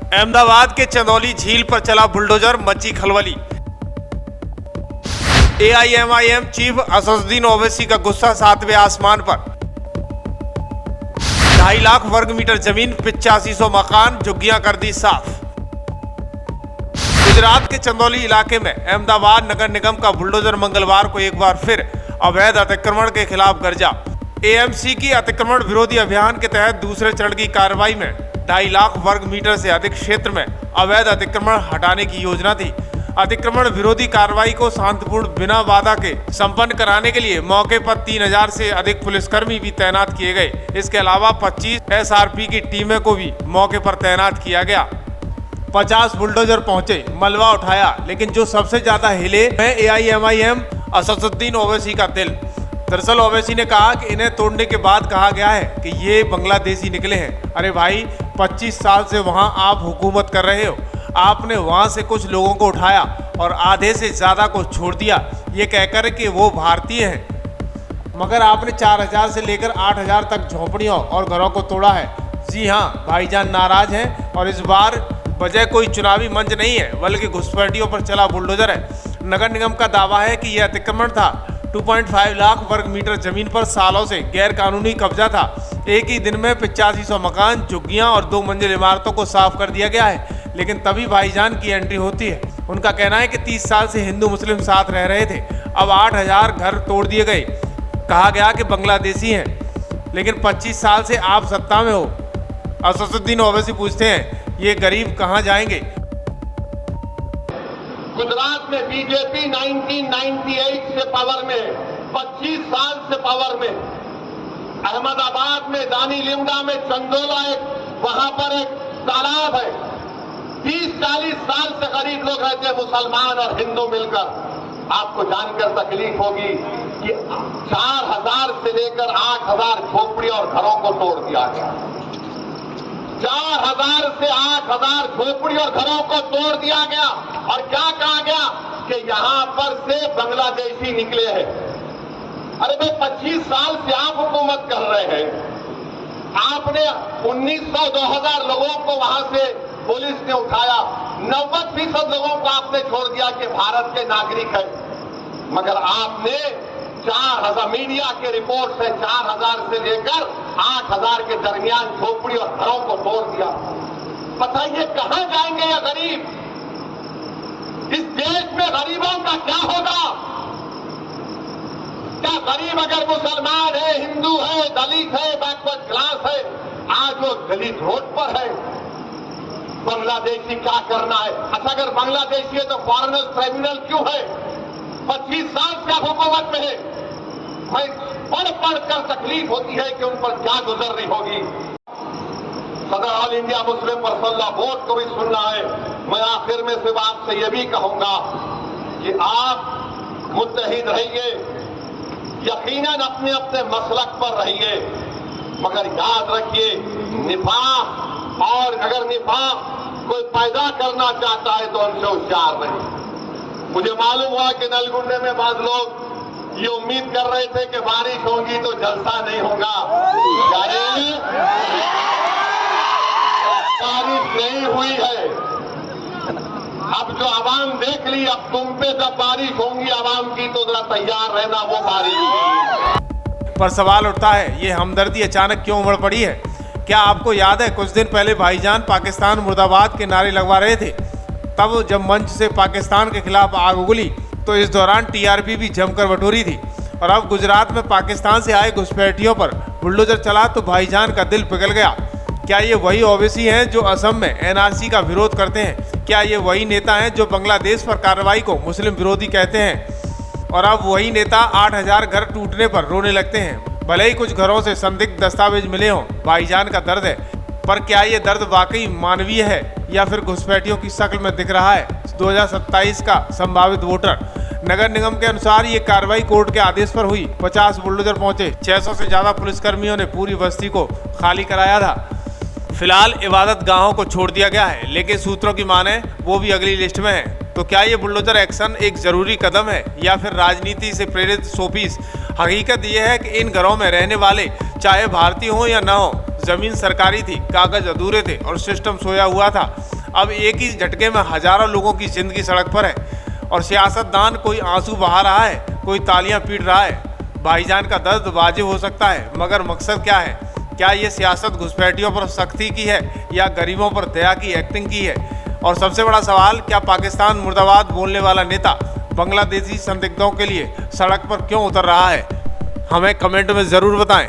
अहमदाबाद के चंदौली झील पर चला बुलडोजर, मची खलबली। AIMIM चीफ असदुद्दीन ओवैसी का गुस्सा 7वें आसमान पर। 2.5 लाख वर्ग मीटर जमीन, 8500 मकान, झुग्गियां कर दी साफ। गुजरात के चंदौली इलाके में अहमदाबाद नगर निगम का बुलडोजर मंगलवार को एक बार फिर अवैध अतिक्रमण के खिलाफ गरजा। AMC की अतिक्रमण विरोधी अभियान के तहत दूसरे चरण की कार्रवाई में 2.5 लाख वर्ग मीटर से अधिक क्षेत्र में अवैध अतिक्रमण हटाने की योजना थी। अतिक्रमण विरोधी कार्रवाई को शांतिपूर्ण बिना बाधा के संपन्न कराने के लिए मौके पर 3000 से अधिक पुलिसकर्मी भी तैनात किए गए। इसके अलावा 25 SRP की टीमें को भी मौके पर तैनात किया गया। 50 बुलडोजर पहुंचे, मलबा उठाया, लेकिन जो सबसे ज्यादा हिले है AIMIM असदुद्दीन ओवैसी का दिल। दरअसल ओवैसी ने कहा कि इन्हें तोड़ने के बाद कहा गया है कि ये बांग्लादेशी निकले हैं। अरे भाई, 25 साल से वहां आप हुकूमत कर रहे हो, आपने वहां से कुछ लोगों को उठाया और आधे से ज्यादा को छोड़ दिया, ये कहकर कि वो भारतीय हैं। मगर आपने 4000 से लेकर 8000 तक झोपड़ियों और घरों को तोड़ा है। जी हाँ, भाईजान नाराज हैं और इस बार वजह कोई चुनावी मंच नहीं है, बल्कि घुसपैठियों पर चला बुलडोजर है। नगर निगम का दावा है कि यह अतिक्रमण था। 2.5 लाख वर्ग मीटर जमीन पर सालों से गैर कानूनी कब्जा था। एक ही दिन में 8500 मकान, झुग्गियां और 2 मंजिल इमारतों को साफ कर दिया गया है। लेकिन तभी भाईजान की एंट्री होती है। उनका कहना है कि 30 साल से हिंदू मुस्लिम साथ रह रहे थे, अब 8000 घर तोड़ दिए गए। कहा गया कि बांग्लादेशी हैं, लेकिन 25 साल से आप सत्ता में हो। असदुद्दीन ओवैसी पूछते हैं, ये गरीब कहाँ जाएंगे? गुजरात में बीजेपी 1998 से पावर में, 25 साल से पावर में। अहमदाबाद में, दानी लिमडा में, चंदोला वहां पर एक तालाब है। 30-40 साल से गरीब लोग रहते हैं, मुसलमान और हिंदू मिलकर। आपको जानकर तकलीफ होगी कि 4000 से लेकर 8000 झोपड़ी और घरों को तोड़ दिया गया। 4000 से 8000 झोपड़ी और घरों को तोड़ दिया गया। और क्या कहा गया कि यहां पर से बांग्लादेशी निकले हैं। अरे भाई, 25 साल से आप हुकूमत कर रहे हैं। आपने 1900-2000 लोगों को वहां से पुलिस ने उठाया, 90% लोगों को आपने छोड़ दिया कि भारत के नागरिक हैं। मगर आपने 4000, मीडिया के रिपोर्ट से 4000 से लेकर 8000 के दरमियान झोपड़ी और घरों को तोड़ दिया। बताइए कहां जाएंगे ये गरीब? इस देश में गरीबों का क्या होगा? क्या गरीब अगर मुसलमान है, हिंदू है, दलित है, बैकवर्ड क्लास है, आज वो दलित रोड पर है। बांग्लादेशी क्या करना है? अच्छा, अगर बांग्लादेशी है तो फॉरेनर ट्राइब्यूनल क्यों है? 25 साल से आप हुकूमत में है। मैं पढ़ कर तकलीफ होती है कि उन पर क्या गुजर रही होगी। सदर all India Muslim personal board को भी सुनना है। मैं आखिर में सिर्फ आपसे यह भी कहूंगा कि आप मुत्तहिद रहिए, यकीनन अपने अपने मसलक पर रहिए, मगर याद रखिए निफाक, और अगर निफाक कोई पैदा करना चाहता है तो हमसे होशियार रहे। मुझे मालूम हुआ कि नलगुंडे में बाद लोग ये उम्मीद कर रहे थे कि बारिश होगी तो जलसा नहीं होगा। यानी बारिश नहीं हुई है। अब जो आवाम देख ली, अब तुम पे जब बारिश होंगी आवाम की तो जरा तैयार रहना, वो बारिश। पर सवाल उठता है, ये हमदर्दी अचानक क्यों उमड़ पड़ी है? क्या आपको याद है कुछ दिन पहले भाईजान पाकिस्तान मुर्दाबाद के नारे लगवा रहे थे? तब जब मंच से पाकिस्तान के खिलाफ आग उगली तो इस दौरान TRP भी जमकर बटोरी थी। और अब गुजरात में पाकिस्तान से आए घुसपैठियों पर बुलडोजर चला तो भाईजान का दिल पिघल गया। क्या ये वही ओवैसी हैं जो असम में NRC का विरोध करते हैं? क्या ये वही नेता हैं जो बांग्लादेश पर कार्रवाई को मुस्लिम विरोधी कहते हैं? और अब वही नेता 8000 घर टूटने पर रोने लगते हैं। भले ही कुछ घरों से संदिग्ध दस्तावेज मिले हों, भाईजान का दर्द है, पर क्या ये दर्द वाकई मानवीय है या फिर घुसपैठियों की शक्ल में दिख रहा है 2027 का संभावित वोटर? नगर निगम के अनुसार ये कार्रवाई कोर्ट के आदेश पर हुई। 50 बुलडोजर पहुंचे, 600 से ज्यादा पुलिसकर्मियों ने पूरी बस्ती को खाली कराया था। फिलहाल इबादत गाहों को छोड़ दिया गया है, लेकिन सूत्रों की माने वो भी अगली लिस्ट में है। तो क्या ये बुलडोजर एक्शन एक जरूरी कदम है या फिर राजनीति से प्रेरित शोपीस? हकीकत ये है कि इन घरों में रहने वाले चाहे भारतीय हो या न हो, जमीन सरकारी थी, कागज अधूरे थे और सिस्टम सोया हुआ था। अब एक ही झटके में हजारों लोगों की जिंदगी सड़क पर है और सियासतदान कोई आंसू बहा रहा है, कोई तालियां पीट रहा है। भाईजान का दर्द वाजिब हो सकता है, मगर मकसद क्या है? क्या ये सियासत घुसपैठियों पर सख्ती की है या गरीबों पर दया की एक्टिंग की है? और सबसे बड़ा सवाल, क्या पाकिस्तान मुर्दाबाद बोलने वाला नेता बांग्लादेशी संदिग्धों के लिए सड़क पर क्यों उतर रहा है? हमें कमेंट में ज़रूर बताएं।